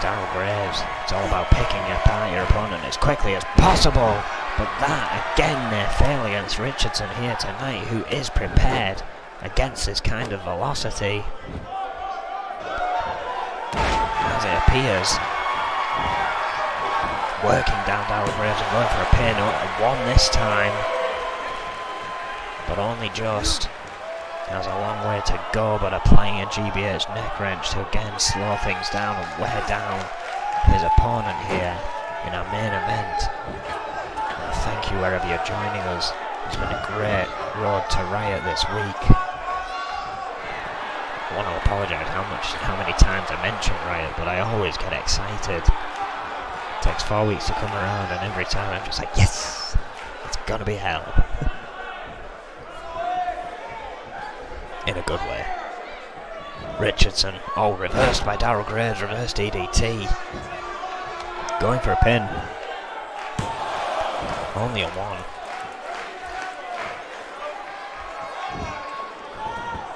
Daryl Graves, it's all about picking apart your opponent as quickly as possible. But that, again, may fail against Richardson here tonight, who is prepared against this kind of velocity. As it appears, working down Daryl Graves and going for a pin, a 1 this time, but only just. Has a long way to go, but applying a GBH neck wrench to again slow things down and wear down his opponent here in our main event. And thank you wherever you're joining us. It's been a great road to Riot this week. I want to apologise how many times I mention Riot, but I always get excited. It takes 4 weeks to come around, and every time I'm just like, yes, it's gonna be hell. In a good way. Richardson, oh, reversed by Daryl Graves, reverse DDT. Going for a pin. Only a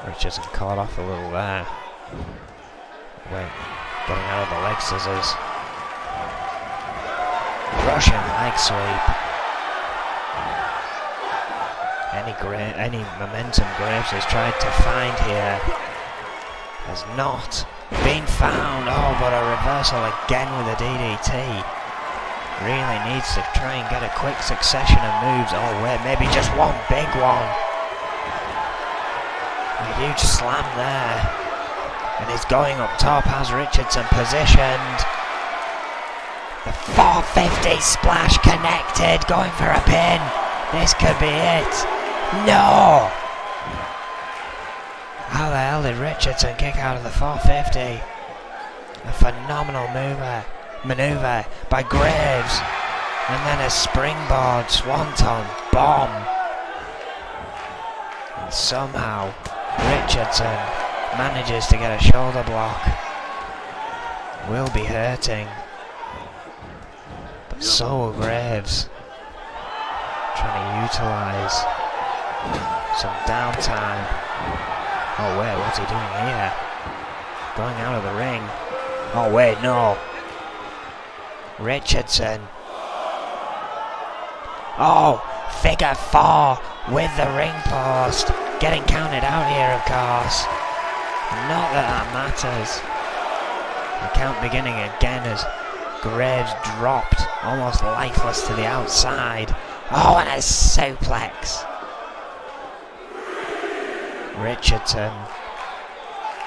1. Richardson caught off a little there. Wait, getting out of the leg scissors. Russian leg sweep. Any momentum Graves has tried to find here has not been found. Oh, but a reversal again with a DDT. Really needs to try and get a quick succession of moves. Oh wait, maybe just one big one. A huge slam there. And he's going up top, has Richardson positioned. The 450 splash connected, going for a pin. This could be it. No! How the hell did Richardson kick out of the 450? A phenomenal maneuver by Graves. And then a springboard swanton bomb. And somehow Richardson manages to get a shoulder block. Will be hurting. But so will Graves. Trying to utilise some downtime. Oh wait, what's he doing here? Going out of the ring. Oh wait, no. Richardson. Oh, figure 4 with the ring post. Getting counted out here, of course. Not that matters. The count beginning again as Graves dropped, almost lifeless to the outside. Oh, and a suplex. Richardson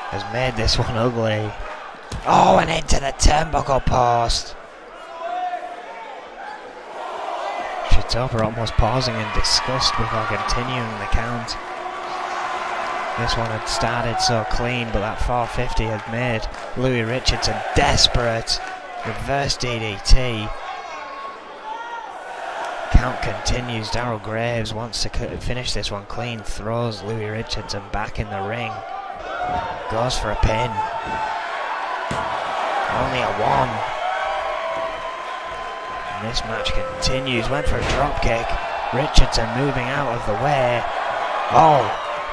has made this one ugly. Oh, and into the turnbuckle post. Shitopa almost pausing in disgust before continuing the count. This one had started so clean, but that 450 had made Louis Richardson desperate. Reverse DDT. Count continues. Daryl Graves wants to finish this one clean. Throws Louis Richardson back in the ring. Goes for a pin. Only a 1. And this match continues. Went for a drop kick. Richardson moving out of the way. Oh,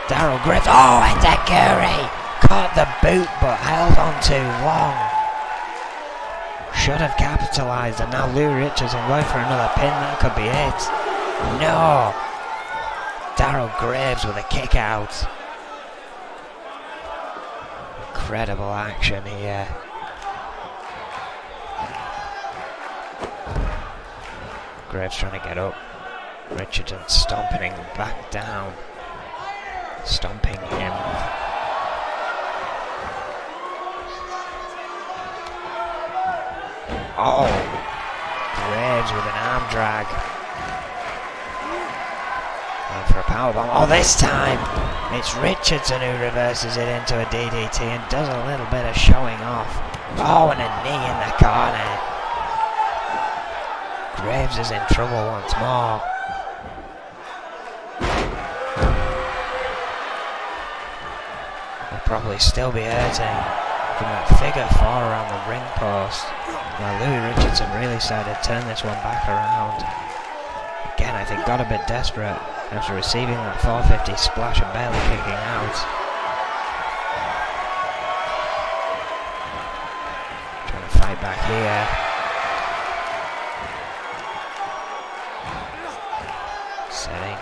Daryl Graves. Oh, N.E.W. Caught the boot but held on too long. Should have capitalised, and now Louis Richardson going for another pin. That could be it. No! Daryl Graves with a kick out. Incredible action here. Graves trying to get up. Richardson stomping him back down. Stomping him. Oh, Graves with an arm drag. And for a powerbomb. Oh, this time it's Richardson who reverses it into a DDT and does a little bit of showing off. Oh, and a knee in the corner. Graves is in trouble once more. He'll probably still be hurting from that figure 4 around the ring post. Now Louis Richardson really started to turn this one back around. Again, I think got a bit desperate after receiving that 450 splash and barely kicking out. Trying to fight back here. Setting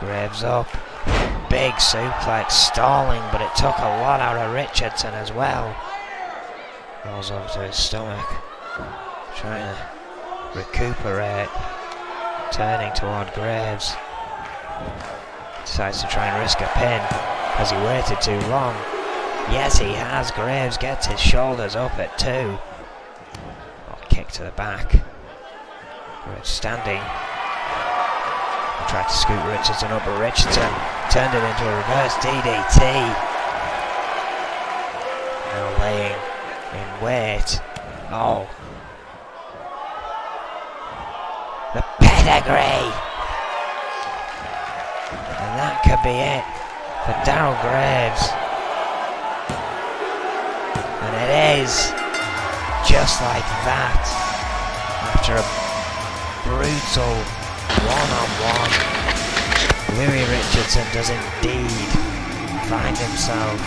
Graves up. Big suplex, stalling, but it took a lot out of Richardson as well. Rolls over to his stomach. Trying to recuperate. Turning toward Graves. Decides to try and risk a pin. Has he waited too long? Yes, he has. Graves gets his shoulders up at 2. Oh, kick to the back. Graves standing. Tried to scoop Richardson up, but Richardson turned it into a reverse DDT. Now laying in wait. Oh. The pedigree! And that could be it for Daryl Graves. And it is just like that. After a brutal one-on-one, Louis Richardson does indeed find himself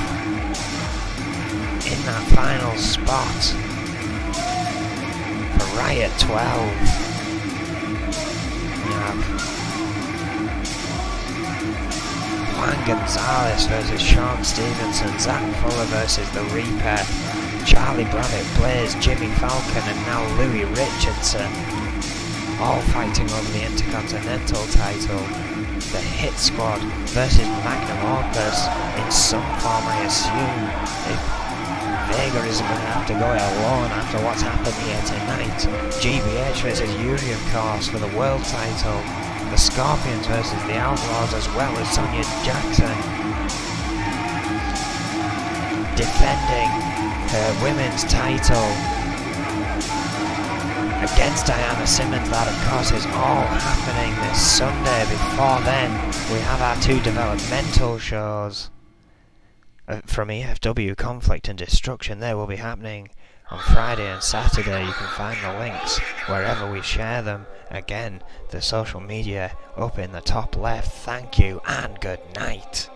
in that final spot for Riot 12. Juan Gonzalez versus Sean Stevenson, Zach Fuller versus The Reaper, Charlie Bravitt, Blaze, Jimmy Falcon, and now Louis Richardson, all fighting over the Intercontinental title. The Hit Squad versus Magnum Opus in some form, I assume. If Vega isn't going to have to go it alone after what's happened here tonight. GBH versus Yuri, of course, for the world title. The Scorpions versus the Outlaws, as well as Sonya Jackson defending her women's title against Diana Simmons. That, of course, is all happening this Sunday. Before then, we have our 2 developmental shows from EFW, Conflict and Destruction. They will be happening on Friday and Saturday. You can find the links wherever we share them. Again, the social media up in the top left. Thank you and good night.